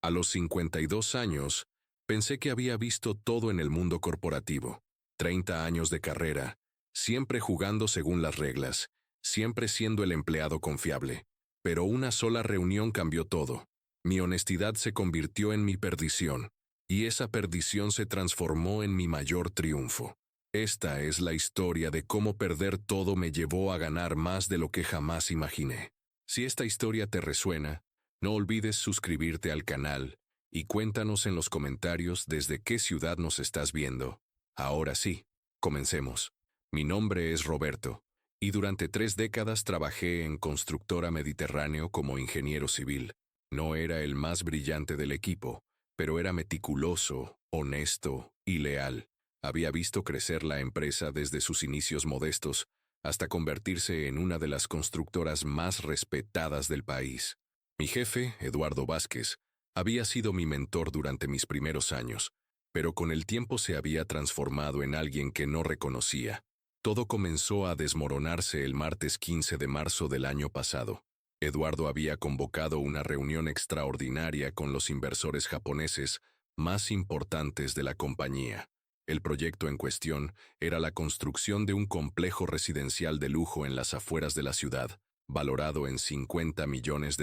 A los 52 años, pensé que había visto todo en el mundo corporativo. 30 años de carrera, siempre jugando según las reglas, siempre siendo el empleado confiable. Pero una sola reunión cambió todo. Mi honestidad se convirtió en mi perdición, y esa perdición se transformó en mi mayor triunfo. Esta es la historia de cómo perder todo me llevó a ganar más de lo que jamás imaginé. Si esta historia te resuena, no olvides suscribirte al canal y cuéntanos en los comentarios desde qué ciudad nos estás viendo. Ahora sí, comencemos. Mi nombre es Roberto, y durante 3 décadas trabajé en Constructora Mediterráneo como ingeniero civil. No era el más brillante del equipo, pero era meticuloso, honesto y leal. Había visto crecer la empresa desde sus inicios modestos hasta convertirse en una de las constructoras más respetadas del país. Mi jefe, Eduardo Vázquez, había sido mi mentor durante mis primeros años, pero con el tiempo se había transformado en alguien que no reconocía. Todo comenzó a desmoronarse el martes 15 de marzo del año pasado. Eduardo había convocado una reunión extraordinaria con los inversores japoneses más importantes de la compañía. El proyecto en cuestión era la construcción de un complejo residencial de lujo en las afueras de la ciudad, valorado en $50 millones.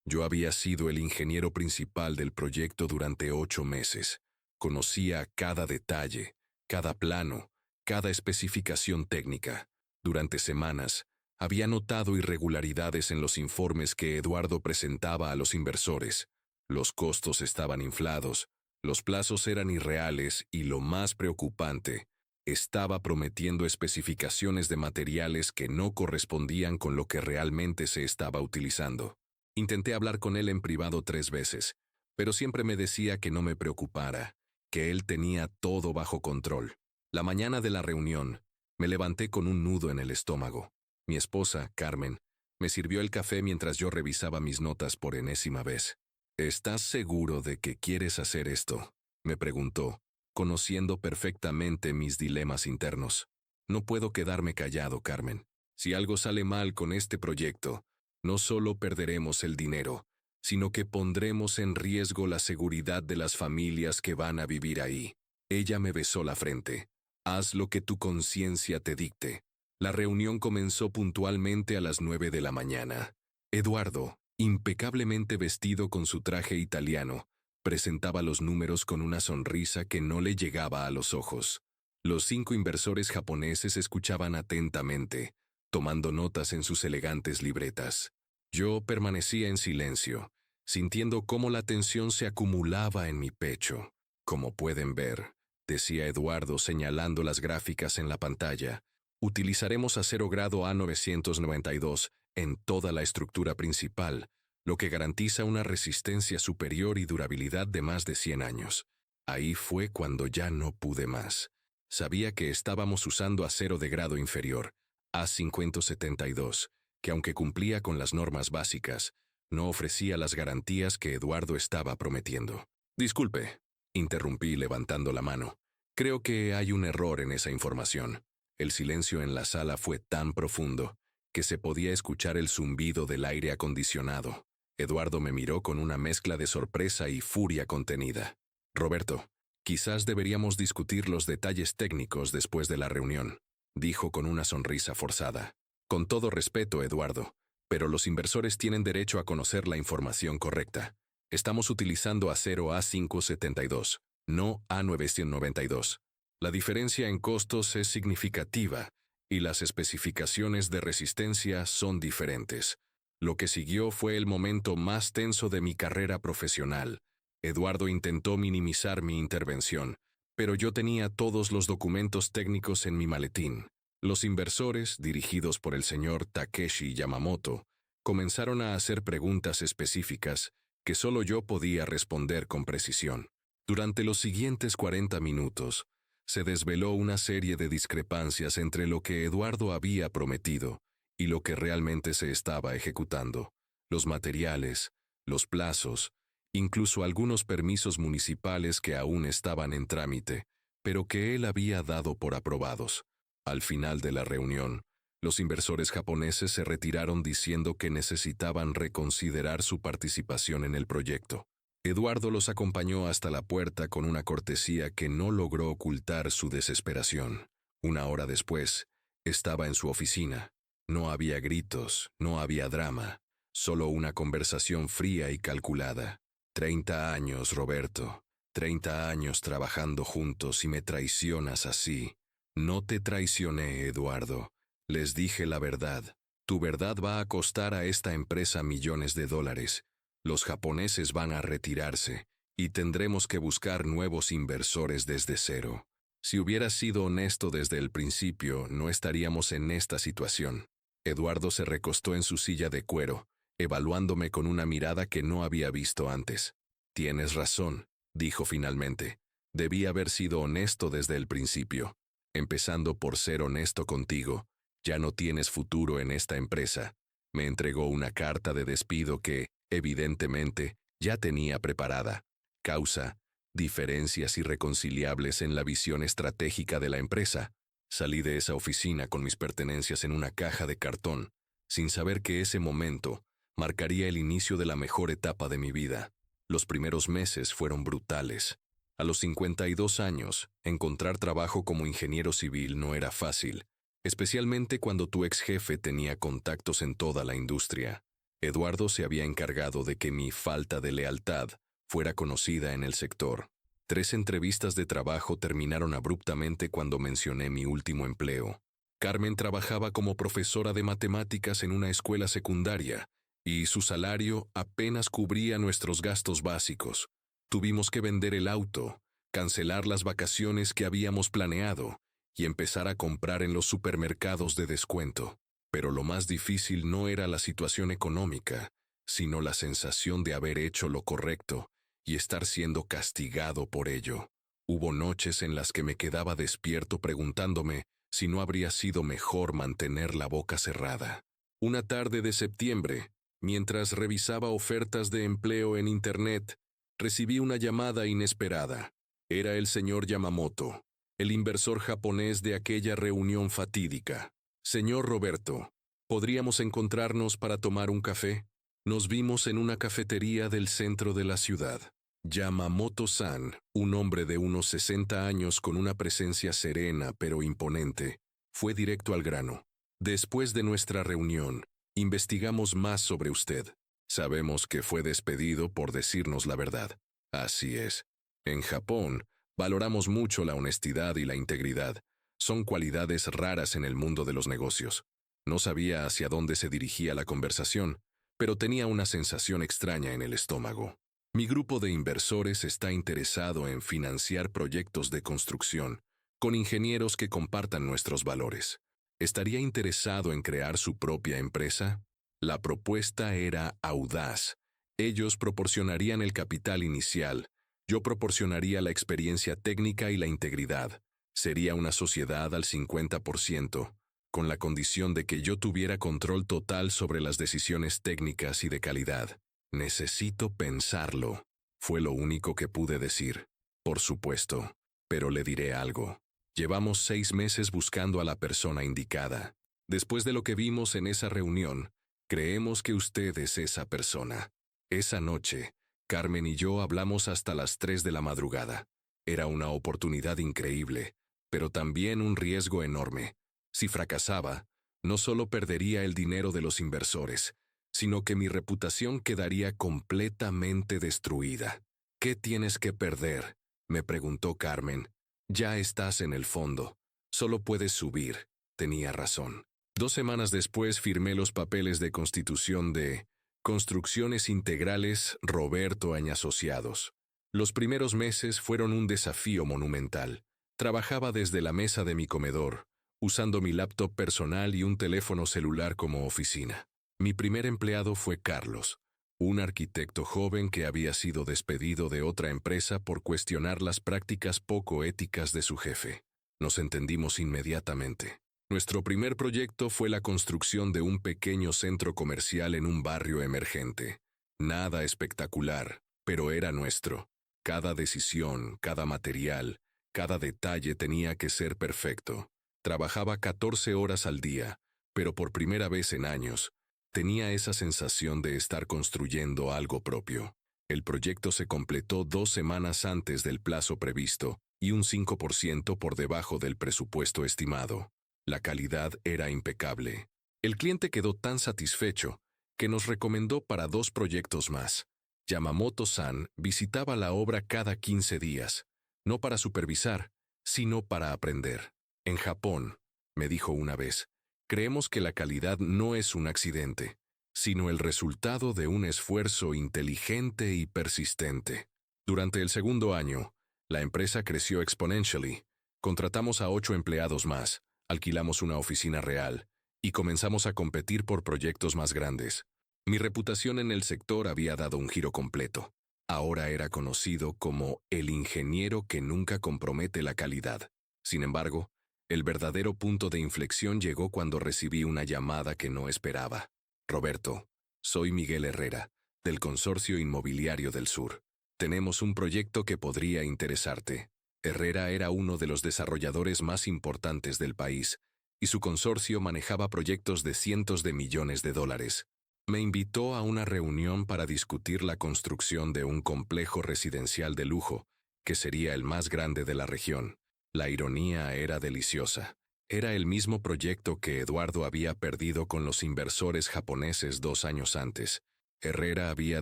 Yo había sido el ingeniero principal del proyecto durante 8 meses. Conocía cada detalle, cada plano, cada especificación técnica. Durante semanas, había notado irregularidades en los informes que Eduardo presentaba a los inversores. Los costos estaban inflados, los plazos eran irreales y, lo más preocupante, estaba prometiendo especificaciones de materiales que no correspondían con lo que realmente se estaba utilizando. Intenté hablar con él en privado 3 veces, pero siempre me decía que no me preocupara, que él tenía todo bajo control. La mañana de la reunión, me levanté con un nudo en el estómago. Mi esposa, Carmen, me sirvió el café mientras yo revisaba mis notas por enésima vez. ¿Estás seguro de que quieres hacer esto?, me preguntó, conociendo perfectamente mis dilemas internos. No puedo quedarme callado, Carmen. Si algo sale mal con este proyecto, no solo perderemos el dinero, sino que pondremos en riesgo la seguridad de las familias que van a vivir ahí. Ella me besó la frente. Haz lo que tu conciencia te dicte. La reunión comenzó puntualmente a las 9 de la mañana. Eduardo, impecablemente vestido con su traje italiano, presentaba los números con una sonrisa que no le llegaba a los ojos. Los 5 inversores japoneses escuchaban atentamente, tomando notas en sus elegantes libretas. Yo permanecía en silencio, sintiendo cómo la tensión se acumulaba en mi pecho. Como pueden ver, decía Eduardo señalando las gráficas en la pantalla, utilizaremos acero grado A992 en toda la estructura principal, lo que garantiza una resistencia superior y durabilidad de más de 100 años. Ahí fue cuando ya no pude más. Sabía que estábamos usando acero de grado inferior, A572, que aunque cumplía con las normas básicas, no ofrecía las garantías que Eduardo estaba prometiendo. Disculpe, interrumpí levantando la mano. Creo que hay un error en esa información. El silencio en la sala fue tan profundo que se podía escuchar el zumbido del aire acondicionado. Eduardo me miró con una mezcla de sorpresa y furia contenida. Roberto, quizás deberíamos discutir los detalles técnicos después de la reunión, dijo con una sonrisa forzada. Con todo respeto, Eduardo, pero los inversores tienen derecho a conocer la información correcta. Estamos utilizando acero A572, no A992. La diferencia en costos es significativa y las especificaciones de resistencia son diferentes. Lo que siguió fue el momento más tenso de mi carrera profesional. Eduardo intentó minimizar mi intervención, pero yo tenía todos los documentos técnicos en mi maletín. Los inversores, dirigidos por el señor Takeshi Yamamoto, comenzaron a hacer preguntas específicas que solo yo podía responder con precisión. Durante los siguientes 40 minutos, se desveló una serie de discrepancias entre lo que Eduardo había prometido y lo que realmente se estaba ejecutando. Los materiales, los plazos, incluso algunos permisos municipales que aún estaban en trámite, pero que él había dado por aprobados. Al final de la reunión, los inversores japoneses se retiraron diciendo que necesitaban reconsiderar su participación en el proyecto. Eduardo los acompañó hasta la puerta con una cortesía que no logró ocultar su desesperación. Una hora después, estaba en su oficina. No había gritos, no había drama, solo una conversación fría y calculada. 30 años, Roberto. 30 años trabajando juntos y me traicionas así. No te traicioné, Eduardo. Les dije la verdad. Tu verdad va a costar a esta empresa millones de dólares. Los japoneses van a retirarse y tendremos que buscar nuevos inversores desde cero. Si hubieras sido honesto desde el principio, no estaríamos en esta situación. Eduardo se recostó en su silla de cuero, evaluándome con una mirada que no había visto antes. Tienes razón, dijo finalmente. Debí haber sido honesto desde el principio. Empezando por ser honesto contigo, ya no tienes futuro en esta empresa. Me entregó una carta de despido que, evidentemente, ya tenía preparada. Causa: diferencias irreconciliables en la visión estratégica de la empresa. Salí de esa oficina con mis pertenencias en una caja de cartón, sin saber que ese momento marcaría el inicio de la mejor etapa de mi vida. Los primeros meses fueron brutales. A los 52 años, encontrar trabajo como ingeniero civil no era fácil, especialmente cuando tu ex jefe tenía contactos en toda la industria. Eduardo se había encargado de que mi falta de lealtad fuera conocida en el sector. 3 entrevistas de trabajo terminaron abruptamente cuando mencioné mi último empleo. Carmen trabajaba como profesora de matemáticas en una escuela secundaria, y su salario apenas cubría nuestros gastos básicos. Tuvimos que vender el auto, cancelar las vacaciones que habíamos planeado y empezar a comprar en los supermercados de descuento. Pero lo más difícil no era la situación económica, sino la sensación de haber hecho lo correcto y estar siendo castigado por ello. Hubo noches en las que me quedaba despierto preguntándome si no habría sido mejor mantener la boca cerrada. Una tarde de septiembre, mientras revisaba ofertas de empleo en Internet, recibí una llamada inesperada. Era el señor Yamamoto, el inversor japonés de aquella reunión fatídica. Señor Roberto, ¿podríamos encontrarnos para tomar un café? Nos vimos en una cafetería del centro de la ciudad. Yamamoto-san, un hombre de unos 60 años con una presencia serena pero imponente, fue directo al grano. Después de nuestra reunión, investigamos más sobre usted. Sabemos que fue despedido por decirnos la verdad. Así es. En Japón, valoramos mucho la honestidad y la integridad. Son cualidades raras en el mundo de los negocios. No sabía hacia dónde se dirigía la conversación, pero tenía una sensación extraña en el estómago. Mi grupo de inversores está interesado en financiar proyectos de construcción, con ingenieros que compartan nuestros valores. ¿Estaría interesado en crear su propia empresa? La propuesta era audaz. Ellos proporcionarían el capital inicial, yo proporcionaría la experiencia técnica y la integridad. Sería una sociedad al 50%, con la condición de que yo tuviera control total sobre las decisiones técnicas y de calidad. Necesito pensarlo, fue lo único que pude decir. Por supuesto, pero le diré algo. Llevamos 6 meses buscando a la persona indicada. Después de lo que vimos en esa reunión, creemos que usted es esa persona. Esa noche, Carmen y yo hablamos hasta las 3 de la madrugada. Era una oportunidad increíble, pero también un riesgo enorme. Si fracasaba, no solo perdería el dinero de los inversores, sino que mi reputación quedaría completamente destruida. ¿Qué tienes que perder?, me preguntó Carmen. Ya estás en el fondo. Solo puedes subir. Tenía razón. 2 semanas después firmé los papeles de constitución de Construcciones Integrales Roberto Asociados. Los primeros meses fueron un desafío monumental. Trabajaba desde la mesa de mi comedor, usando mi laptop personal y un teléfono celular como oficina. Mi primer empleado fue Carlos, un arquitecto joven que había sido despedido de otra empresa por cuestionar las prácticas poco éticas de su jefe. Nos entendimos inmediatamente. Nuestro primer proyecto fue la construcción de un pequeño centro comercial en un barrio emergente. Nada espectacular, pero era nuestro. Cada decisión, cada material, cada detalle tenía que ser perfecto. Trabajaba 14 horas al día, pero por primera vez en años, tenía esa sensación de estar construyendo algo propio. El proyecto se completó 2 semanas antes del plazo previsto y un 5% por debajo del presupuesto estimado. La calidad era impecable. El cliente quedó tan satisfecho que nos recomendó para 2 proyectos más. Yamamoto-san visitaba la obra cada 15 días, no para supervisar, sino para aprender. En Japón, me dijo una vez, creemos que la calidad no es un accidente, sino el resultado de un esfuerzo inteligente y persistente. Durante el segundo año, la empresa creció exponentially. Contratamos a 8 empleados más, alquilamos una oficina real y comenzamos a competir por proyectos más grandes. Mi reputación en el sector había dado un giro completo. Ahora era conocido como el ingeniero que nunca compromete la calidad. Sin embargo, el verdadero punto de inflexión llegó cuando recibí una llamada que no esperaba. Roberto, soy Miguel Herrera, del Consorcio Inmobiliario del Sur. Tenemos un proyecto que podría interesarte. Herrera era uno de los desarrolladores más importantes del país, y su consorcio manejaba proyectos de cientos de millones de dólares. Me invitó a una reunión para discutir la construcción de un complejo residencial de lujo, que sería el más grande de la región. La ironía era deliciosa. Era el mismo proyecto que Eduardo había perdido con los inversores japoneses 2 años antes. Herrera había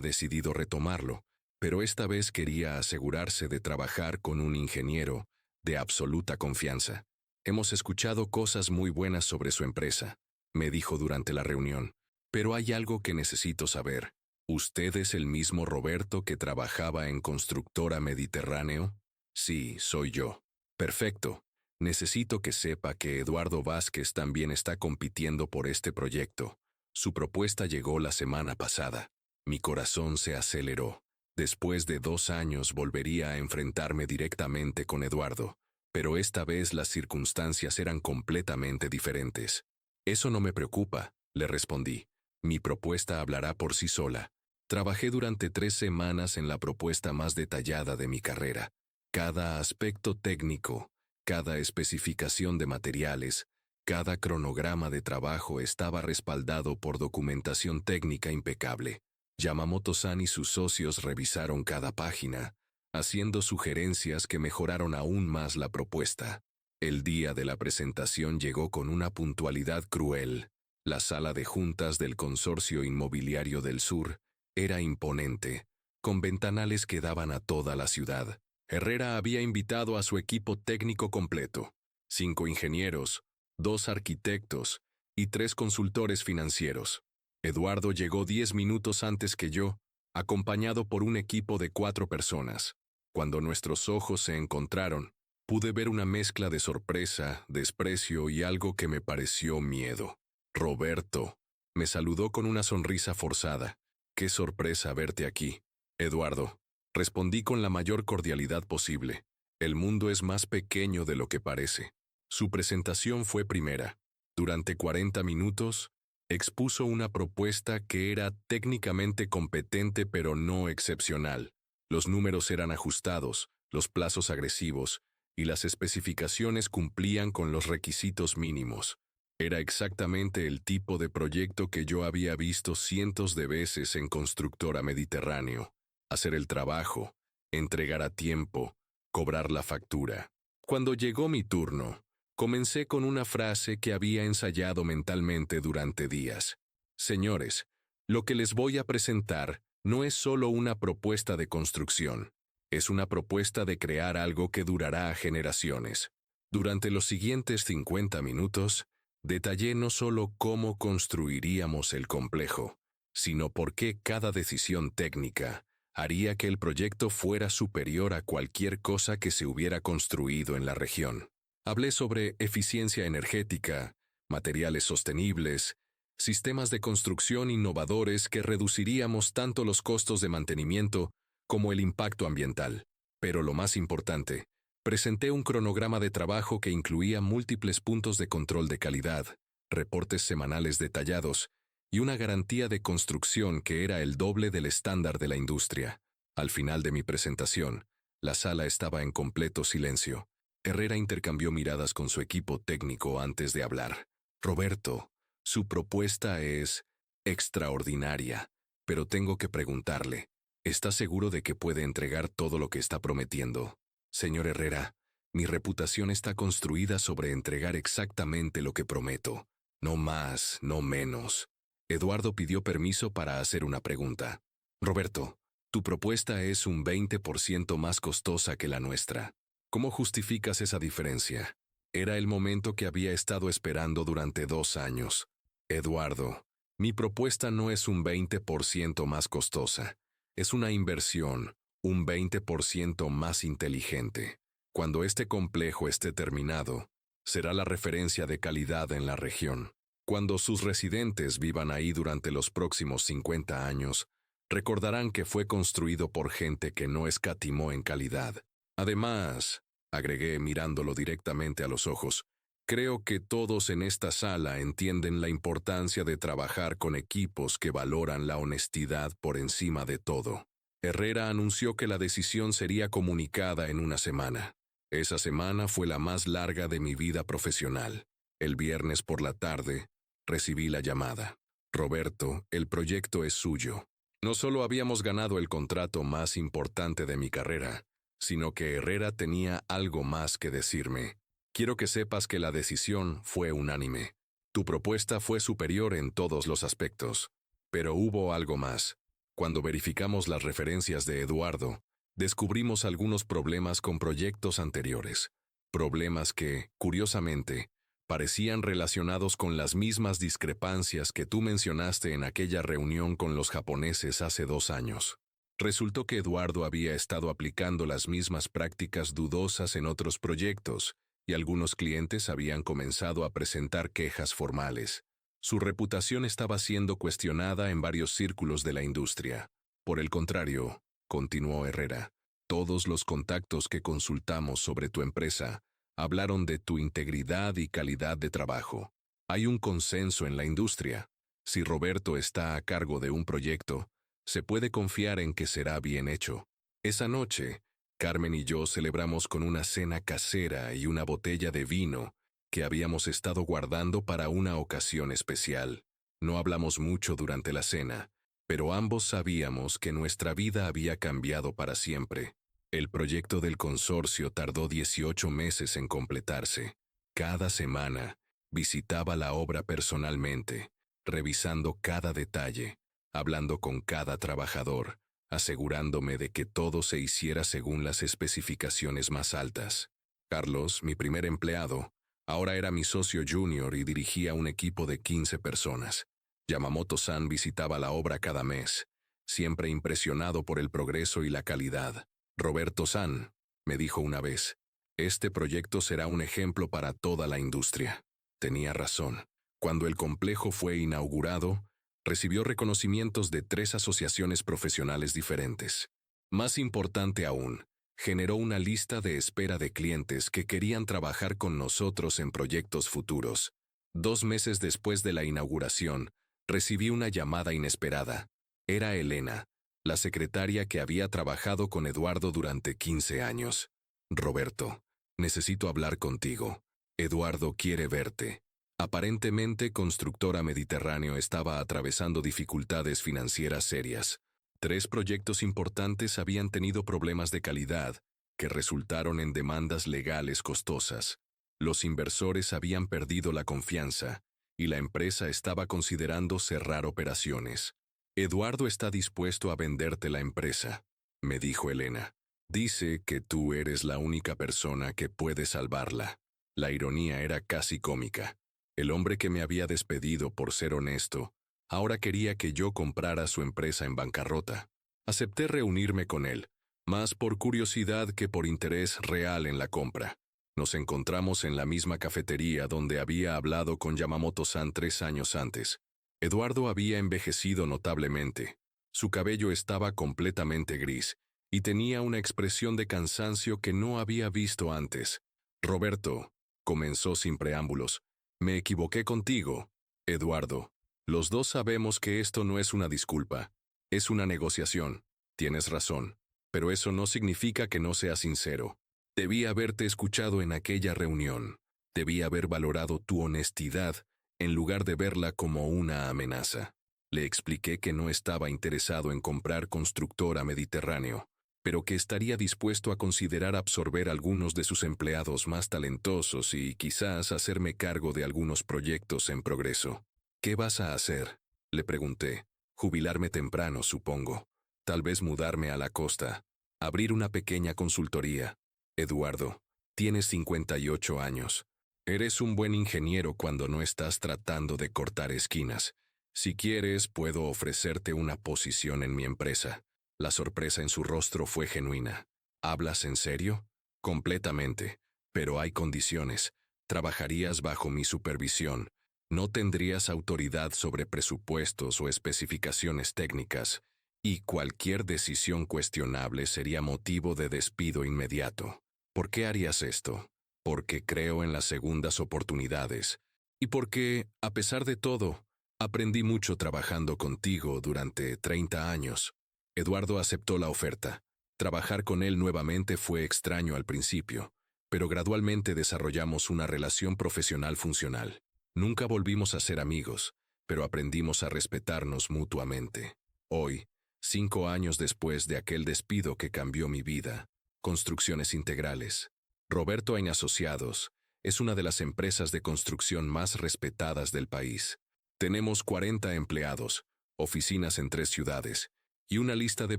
decidido retomarlo, pero esta vez quería asegurarse de trabajar con un ingeniero de absoluta confianza. Hemos escuchado cosas muy buenas sobre su empresa, me dijo durante la reunión. Pero hay algo que necesito saber. ¿Usted es el mismo Roberto que trabajaba en Constructora Mediterráneo? Sí, soy yo. Perfecto. Necesito que sepa que Eduardo Vázquez también está compitiendo por este proyecto. Su propuesta llegó la semana pasada. Mi corazón se aceleró. Después de 2 años volvería a enfrentarme directamente con Eduardo, pero esta vez las circunstancias eran completamente diferentes. Eso no me preocupa, le respondí. Mi propuesta hablará por sí sola. Trabajé durante 3 semanas en la propuesta más detallada de mi carrera. Cada aspecto técnico, cada especificación de materiales, cada cronograma de trabajo estaba respaldado por documentación técnica impecable. Yamamoto-san y sus socios revisaron cada página, haciendo sugerencias que mejoraron aún más la propuesta. El día de la presentación llegó con una puntualidad cruel. La sala de juntas del Consorcio Inmobiliario del Sur era imponente, con ventanales que daban a toda la ciudad. Herrera había invitado a su equipo técnico completo, 5 ingenieros, 2 arquitectos y 3 consultores financieros. Eduardo llegó 10 minutos antes que yo, acompañado por un equipo de 4 personas. Cuando nuestros ojos se encontraron, pude ver una mezcla de sorpresa, desprecio y algo que me pareció miedo. Roberto, me saludó con una sonrisa forzada. Qué sorpresa verte aquí. Eduardo, respondí con la mayor cordialidad posible. El mundo es más pequeño de lo que parece. Su presentación fue primera. Durante 40 minutos, expuso una propuesta que era técnicamente competente pero no excepcional. Los números eran ajustados, los plazos agresivos, y las especificaciones cumplían con los requisitos mínimos. Era exactamente el tipo de proyecto que yo había visto cientos de veces en Constructora Mediterráneo. Hacer el trabajo, entregar a tiempo, cobrar la factura. Cuando llegó mi turno, comencé con una frase que había ensayado mentalmente durante días. Señores, lo que les voy a presentar no es solo una propuesta de construcción, es una propuesta de crear algo que durará a generaciones. Durante los siguientes 50 minutos, detallé no solo cómo construiríamos el complejo, sino por qué cada decisión técnica haría que el proyecto fuera superior a cualquier cosa que se hubiera construido en la región. Hablé sobre eficiencia energética, materiales sostenibles, sistemas de construcción innovadores que reduciríamos tanto los costos de mantenimiento como el impacto ambiental. Pero lo más importante, presenté un cronograma de trabajo que incluía múltiples puntos de control de calidad, reportes semanales detallados y una garantía de construcción que era el doble del estándar de la industria. Al final de mi presentación, la sala estaba en completo silencio. Herrera intercambió miradas con su equipo técnico antes de hablar. Roberto, su propuesta es extraordinaria, pero tengo que preguntarle, ¿Está seguro de que puede entregar todo lo que está prometiendo? Señor Herrera, mi reputación está construida sobre entregar exactamente lo que prometo. No más, no menos. Eduardo pidió permiso para hacer una pregunta. Roberto, tu propuesta es un 20% más costosa que la nuestra. ¿Cómo justificas esa diferencia? Era el momento que había estado esperando durante 2 años. Eduardo, mi propuesta no es un 20% más costosa. Es una inversión, un 20% más inteligente. Cuando este complejo esté terminado, será la referencia de calidad en la región. Cuando sus residentes vivan ahí durante los próximos 50 años, recordarán que fue construido por gente que no escatimó en calidad. Además, agregué mirándolo directamente a los ojos, creo que todos en esta sala entienden la importancia de trabajar con equipos que valoran la honestidad por encima de todo. Herrera anunció que la decisión sería comunicada en una semana. Esa semana fue la más larga de mi vida profesional. El viernes por la tarde, recibí la llamada. Roberto, el proyecto es suyo. No solo habíamos ganado el contrato más importante de mi carrera, sino que Herrera tenía algo más que decirme. Quiero que sepas que la decisión fue unánime. Tu propuesta fue superior en todos los aspectos. Pero hubo algo más. Cuando verificamos las referencias de Eduardo, descubrimos algunos problemas con proyectos anteriores. Problemas que, curiosamente, parecían relacionados con las mismas discrepancias que tú mencionaste en aquella reunión con los japoneses hace 2 años. Resultó que Eduardo había estado aplicando las mismas prácticas dudosas en otros proyectos, y algunos clientes habían comenzado a presentar quejas formales. Su reputación estaba siendo cuestionada en varios círculos de la industria. Por el contrario, continuó Herrera, todos los contactos que consultamos sobre tu empresa hablaron de tu integridad y calidad de trabajo. Hay un consenso en la industria. Si Roberto está a cargo de un proyecto, se puede confiar en que será bien hecho. Esa noche, Carmen y yo celebramos con una cena casera y una botella de vino que habíamos estado guardando para una ocasión especial. No hablamos mucho durante la cena, pero ambos sabíamos que nuestra vida había cambiado para siempre. El proyecto del consorcio tardó 18 meses en completarse. Cada semana, visitaba la obra personalmente, revisando cada detalle, hablando con cada trabajador, asegurándome de que todo se hiciera según las especificaciones más altas. Carlos, mi primer empleado, ahora era mi socio junior y dirigía un equipo de 15 personas. Yamamoto-san visitaba la obra cada mes, siempre impresionado por el progreso y la calidad. Roberto-san, me dijo una vez, este proyecto será un ejemplo para toda la industria. Tenía razón. Cuando el complejo fue inaugurado, recibió reconocimientos de 3 asociaciones profesionales diferentes. Más importante aún, generó una lista de espera de clientes que querían trabajar con nosotros en proyectos futuros. 2 meses después de la inauguración, recibí una llamada inesperada. Era Elena, la secretaria que había trabajado con Eduardo durante 15 años. Roberto, necesito hablar contigo. Eduardo quiere verte. Aparentemente, Constructora Mediterráneo estaba atravesando dificultades financieras serias. 3 proyectos importantes habían tenido problemas de calidad, que resultaron en demandas legales costosas. Los inversores habían perdido la confianza, y la empresa estaba considerando cerrar operaciones. Eduardo está dispuesto a venderte la empresa, me dijo Elena. Dice que tú eres la única persona que puede salvarla. La ironía era casi cómica. El hombre que me había despedido por ser honesto, ahora quería que yo comprara su empresa en bancarrota. Acepté reunirme con él, más por curiosidad que por interés real en la compra. Nos encontramos en la misma cafetería donde había hablado con Yamamoto-san 3 años antes. Eduardo había envejecido notablemente. Su cabello estaba completamente gris, y tenía una expresión de cansancio que no había visto antes. Roberto, comenzó sin preámbulos, me equivoqué contigo, Eduardo. Los dos sabemos que esto no es una disculpa, es una negociación. Tienes razón, pero eso no significa que no sea sincero. Debí haberte escuchado en aquella reunión. Debí haber valorado tu honestidad en lugar de verla como una amenaza. Le expliqué que no estaba interesado en comprar constructora Mediterráneo, pero que estaría dispuesto a considerar absorber algunos de sus empleados más talentosos y quizás hacerme cargo de algunos proyectos en progreso. ¿Qué vas a hacer?, le pregunté. Jubilarme temprano, supongo. Tal vez mudarme a la costa. Abrir una pequeña consultoría. Eduardo, tienes 58 años. Eres un buen ingeniero cuando no estás tratando de cortar esquinas. Si quieres, puedo ofrecerte una posición en mi empresa. La sorpresa en su rostro fue genuina. ¿Hablas en serio? Completamente. Pero hay condiciones. Trabajarías bajo mi supervisión. No tendrías autoridad sobre presupuestos o especificaciones técnicas, y cualquier decisión cuestionable sería motivo de despido inmediato. ¿Por qué harías esto? Porque creo en las segundas oportunidades, y porque, a pesar de todo, aprendí mucho trabajando contigo durante 30 años. Eduardo aceptó la oferta. Trabajar con él nuevamente fue extraño al principio, pero gradualmente desarrollamos una relación profesional funcional. Nunca volvimos a ser amigos, pero aprendimos a respetarnos mutuamente. Hoy, 5 años después de aquel despido que cambió mi vida, Construcciones Integrales, Roberto & Asociados, es una de las empresas de construcción más respetadas del país. Tenemos 40 empleados, oficinas en 3 ciudades, y una lista de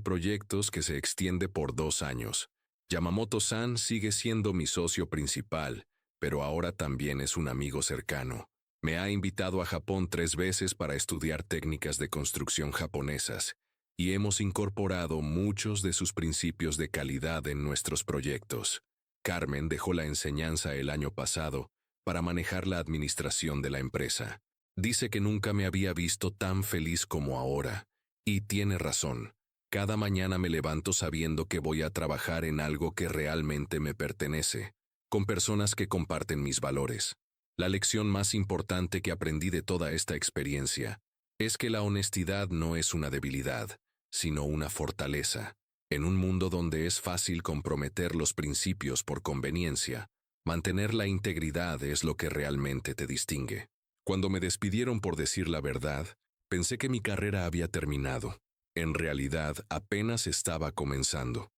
proyectos que se extiende por 2 años. Yamamoto-san sigue siendo mi socio principal, pero ahora también es un amigo cercano. Me ha invitado a Japón 3 veces para estudiar técnicas de construcción japonesas, y hemos incorporado muchos de sus principios de calidad en nuestros proyectos. Carmen dejó la enseñanza el año pasado para manejar la administración de la empresa. Dice que nunca me había visto tan feliz como ahora, y tiene razón. Cada mañana me levanto sabiendo que voy a trabajar en algo que realmente me pertenece, con personas que comparten mis valores. La lección más importante que aprendí de toda esta experiencia es que la honestidad no es una debilidad, sino una fortaleza. En un mundo donde es fácil comprometer los principios por conveniencia, mantener la integridad es lo que realmente te distingue. Cuando me despidieron por decir la verdad, pensé que mi carrera había terminado. En realidad, apenas estaba comenzando.